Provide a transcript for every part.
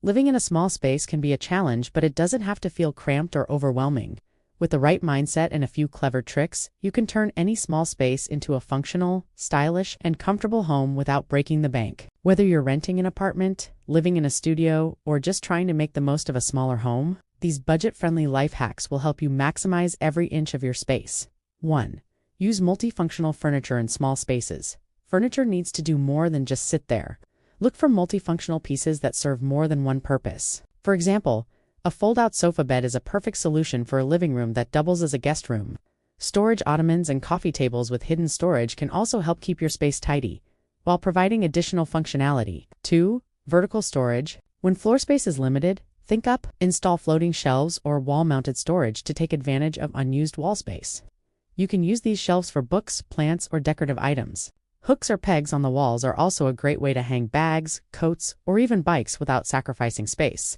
Living in a small space can be a challenge, but it doesn't have to feel cramped or overwhelming. With the right mindset and a few clever tricks, you can turn any small space into a functional, stylish, and comfortable home without breaking the bank. Whether you're renting an apartment, living in a studio, or just trying to make the most of a smaller home, these budget-friendly life hacks will help you maximize every inch of your space. 1. Use multifunctional furniture in small spaces. Furniture needs to do more than just sit there. Look for multifunctional pieces that serve more than one purpose. For example, a fold-out sofa bed is a perfect solution for a living room that doubles as a guest room. Storage ottomans and coffee tables with hidden storage can also help keep your space tidy, while providing additional functionality. 2. Vertical storage. When floor space is limited, think up, install floating shelves or wall-mounted storage to take advantage of unused wall space. You can use these shelves for books, plants, or decorative items. Hooks or pegs on the walls are also a great way to hang bags, coats, or even bikes without sacrificing space.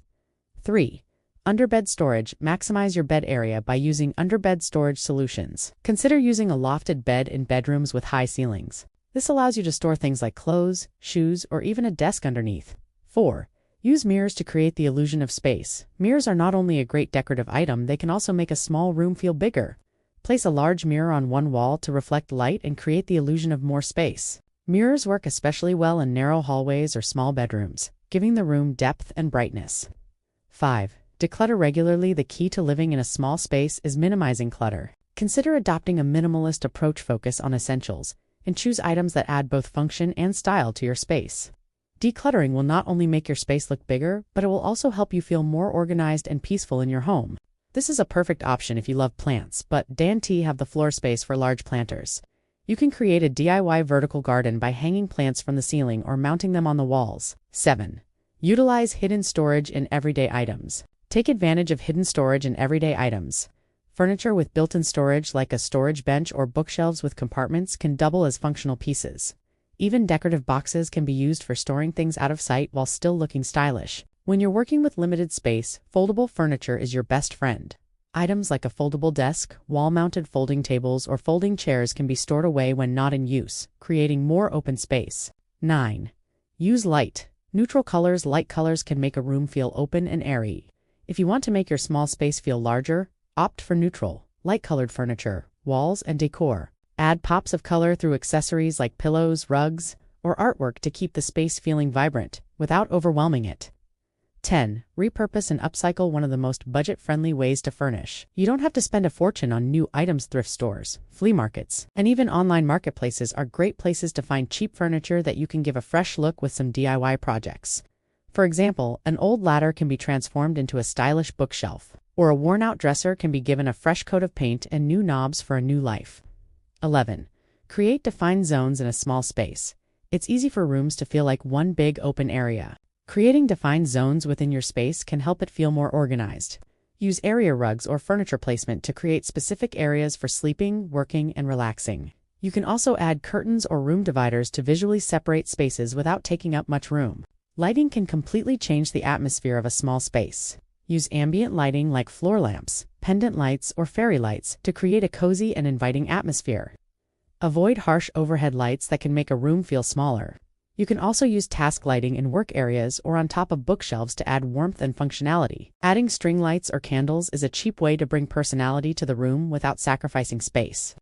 3. Underbed storage. Maximize your bed area by using underbed storage solutions. Consider using a lofted bed in bedrooms with high ceilings. This allows you to store things like clothes, shoes, or even a desk underneath. 4. Use mirrors to create the illusion of space. Mirrors are not only a great decorative item, they can also make a small room feel bigger. Place a large mirror on one wall to reflect light and create the illusion of more space. Mirrors work especially well in narrow hallways or small bedrooms, giving the room depth and brightness. 5. Declutter regularly. The key to living in a small space is minimizing clutter. Consider adopting a minimalist approach. Focus on essentials, and choose items that add both function and style to your space. Decluttering will not only make your space look bigger, but it will also help you feel more organized and peaceful in your home. This is a perfect option if you love plants, but Dan T have the floor space for large planters. You can create a DIY vertical garden by hanging plants from the ceiling or mounting them on the walls. 7. Utilize hidden storage in everyday items. Take advantage of hidden storage in everyday items. Furniture with built-in storage like a storage bench or bookshelves with compartments can double as functional pieces. Even decorative boxes can be used for storing things out of sight while still looking stylish. When you're working with limited space, foldable furniture is your best friend. Items like a foldable desk, wall-mounted folding tables, or folding chairs can be stored away when not in use, creating more open space. 9. Use light. Neutral colors. Light colors can make a room feel open and airy. If you want to make your small space feel larger, opt for neutral, light-colored furniture, walls, and decor. Add pops of color through accessories like pillows, rugs, or artwork to keep the space feeling vibrant, without overwhelming it. 10. Repurpose and upcycle. One of the most budget-friendly ways to furnish. You don't have to spend a fortune on new items. Thrift stores, flea markets, and even online marketplaces are great places to find cheap furniture that you can give a fresh look with some DIY projects. For example, an old ladder can be transformed into a stylish bookshelf, or a worn-out dresser can be given a fresh coat of paint and new knobs for a new life. 11. Create defined zones in a small space. It's easy for rooms to feel like one big open area. Creating defined zones within your space can help it feel more organized. Use area rugs or furniture placement to create specific areas for sleeping, working, and relaxing. You can also add curtains or room dividers to visually separate spaces without taking up much room. Lighting can completely change the atmosphere of a small space. Use ambient lighting like floor lamps, pendant lights, or fairy lights to create a cozy and inviting atmosphere. Avoid harsh overhead lights that can make a room feel smaller. You can also use task lighting in work areas or on top of bookshelves to add warmth and functionality. Adding string lights or candles is a cheap way to bring personality to the room without sacrificing space.